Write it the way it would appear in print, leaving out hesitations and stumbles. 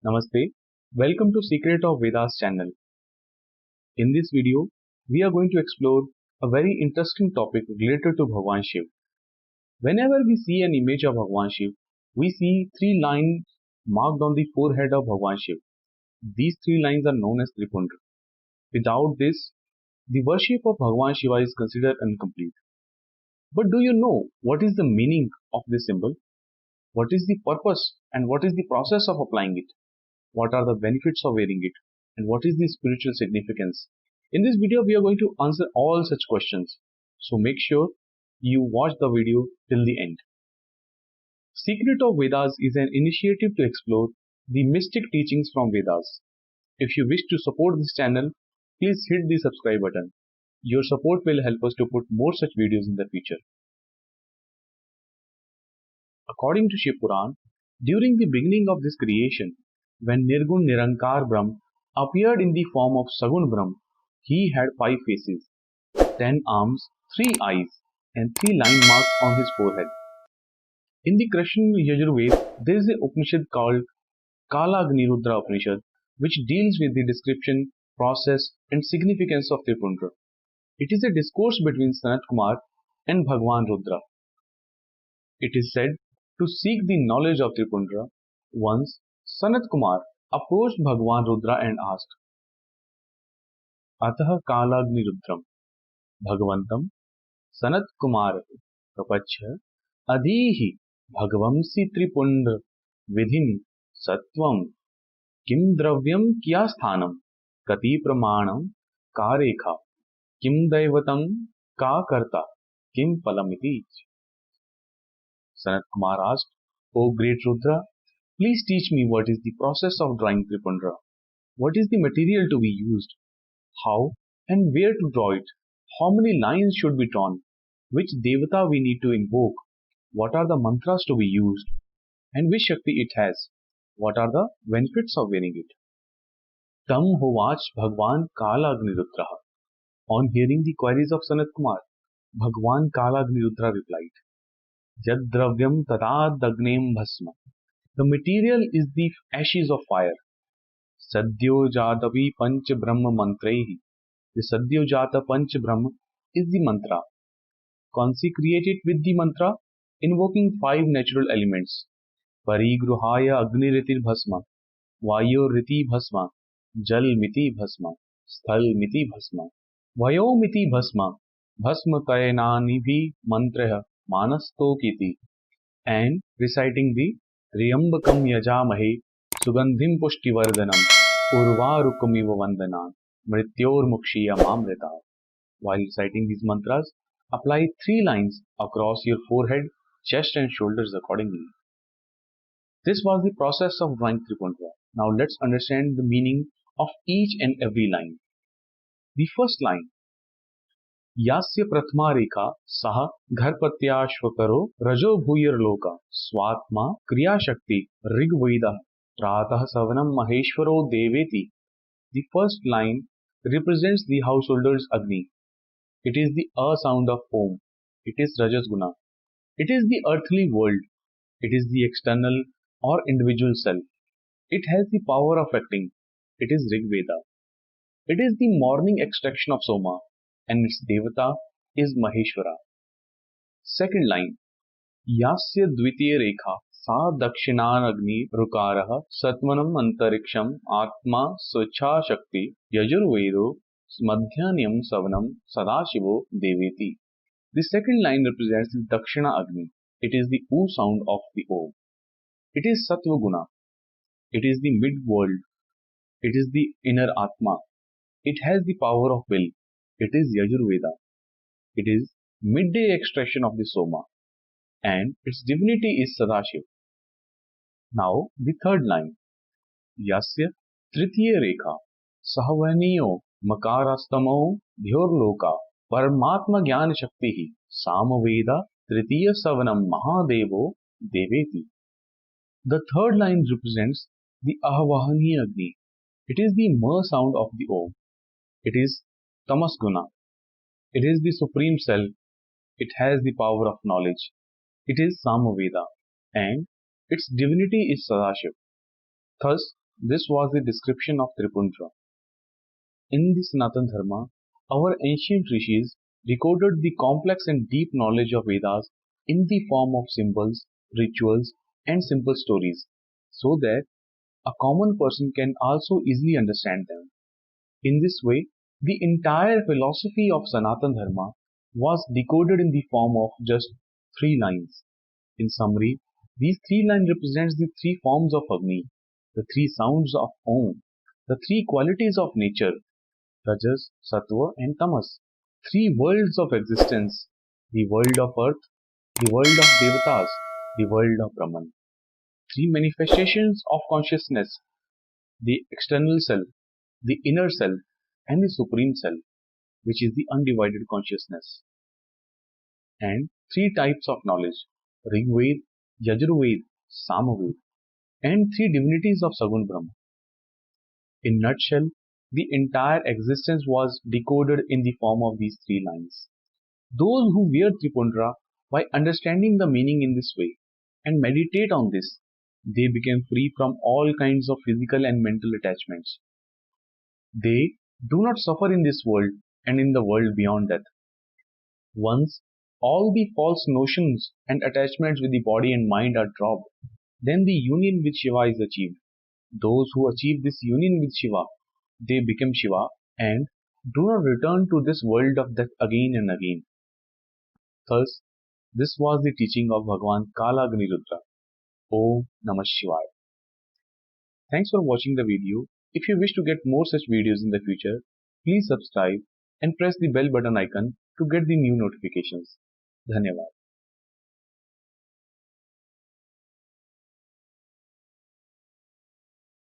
Namaste. Welcome to Secret of Vedas channel. In this video, we are going to explore a very interesting topic related to Bhagwan Shiva. Whenever we see an image of Bhagwan Shiva, we see three lines marked on the forehead of Bhagwan Shiva. These three lines are known as Tripundra. Without this, the worship of Bhagwan Shiva is considered incomplete. But do you know what is the meaning of this symbol? What is the purpose and what is the process of applying it? What are the benefits of wearing it? And what is the spiritual significance? In this video, we are going to answer all such questions. So make sure you watch the video till the end. Secret of Vedas is an initiative to explore the mystic teachings from Vedas. If you wish to support this channel, please hit the subscribe button. Your support will help us to put more such videos in the future. According to Shiv Puran, during the beginning of this creation, when Nirgun Nirankar Brahm appeared in the form of Sagun Brahm, he had 5 faces, 10 arms, 3 eyes, and 3 line marks on his forehead. In the Krishna Yajurveda, there is an Upanishad called Kala-Agni-Rudra Upanishad, which deals with the description, process, and significance of Tripundra. It is a discourse between Sanat Kumar and Bhagwan Rudra. It is said to seek the knowledge of Tripundra. Once, Sanat Kumar approached Bhagwan Rudra and asked, Atah Kalagni Rudram Bhagavantam Sanat Kumar Prapachya Adihi Bhagavamsi Tripundra Vidhin Sattvam Kim Dravyam Kya Sthanam Kati Pramanam Karekha Kim Daivatam Ka Karta Kim Palamiti. Sanat Kumar asked, O great Rudra, please teach me what is the process of drawing Tripundra. What is the material to be used? How and where to draw it? How many lines should be drawn? Which Devata we need to invoke? What are the mantras to be used? And which Shakti it has? What are the benefits of wearing it? Tam Hovach Bhagwan Kala-Agni-Rudra. On hearing the queries of Sanat Kumar, Bhagwan Kala-Agni-Rudra replied, Yad Dravyam Tadad Agnem Bhasma. The material is the ashes of fire. Sadhyo Jatavi Panch Brahma Mantrehi. The Sadhyo Jata Panch Brahma is the mantra. Consecrate it with the mantra, invoking 5 natural elements. Parigruhaya Agniritir Bhasma, Vayo Riti Bhasma, Jal Miti Bhasma, Sthal Miti Bhasma, Vayo Miti Bhasma, Bhasma Kayanani Bhi Mantraha Manasto Kiti, and reciting the Riyambakam Yajamahe Sugandhim Pushtivardhanam Urvarukumiva Vandanam Mrityor Mukshiya Mamrita. While reciting these mantras, apply 3 lines across your forehead, chest and shoulders accordingly. This was the process of drawing Tripundra. Now let's understand the meaning of each and every line. The first line, Yasya Prathma Rekha Saha Gharpatyashvakaro Rajo Bhuyar Loka Swatma Kriya Shakti Rigveda Pratah Savanam Maheshwaro Deveti. The first line represents the householder's Agni. It is the sound of Om. It is Rajas Guna. It is the earthly world. It is the external or individual self. It has the power of acting. It is Rigveda. It is the morning extraction of Soma, and its Devata is Maheshwara. Second line, Yasya Dvitiya Rekha Sa Dakshinanagni Rukaraha Satmanam Antariksham Atma Swacha Shakti Yajurvedo Madhyanyam Savanam Sadashivo Deveti. The second line represents the Dakshina Agni. It is the O sound of the Om. It is Sattva Guna. It is the mid-world. It is the inner Atma. It has the power of will. It is Yajurveda. It is midday extraction of the Soma. And its divinity is Sadashiv. Now the third line. Yasya Tritiya Rekha Sahavaniyo Makarastamo Dhyorloka Paramatma Jnana Shaktihi Samaveda Tritiya Savanam Mahadevo Deveti. The third line represents the Ahavahani Agni. It is the ma sound of the Om. It is Tamas Guna. It is the Supreme Self. It has the power of knowledge. It is Samaveda. And its divinity is Sadashiv. Thus, This was the description of Tripundra. In the Sanatana Dharma, our ancient rishis recorded the complex and deep knowledge of Vedas in the form of symbols, rituals, and simple stories, so that a common person can also easily understand them. In this way, the entire philosophy of Sanatana Dharma was decoded in the form of just three lines. In summary, these three lines represents the three forms of Agni, the three sounds of Om, the three qualities of nature, Rajas, Sattva and Tamas, three worlds of existence, the world of earth, the world of Devatas, the world of Brahman, three manifestations of consciousness, the external self, the inner self, and the supreme self, which is the undivided consciousness, and three types of knowledge, Rigved, Yajurved, Samaved, and three divinities of Sagun Brahma. In nutshell, the entire existence was decoded in the form of these three lines. Those who wear Tripundra, by understanding the meaning in this way and meditate on this, they become free from all kinds of physical and mental attachments. They do not suffer in this world and in the world beyond death. Once all the false notions and attachments with the body and mind are dropped, then the union with Shiva is achieved. Those who achieve this union with Shiva, they become Shiva and do not return to this world of death again and again. Thus, this was the teaching of Bhagwan Kalagni Rudra. Om Namah Shivaya. Thanks for watching the video. If you wish to get more such videos in the future, please subscribe and press the bell button icon to get the new notifications. Dhanyavad.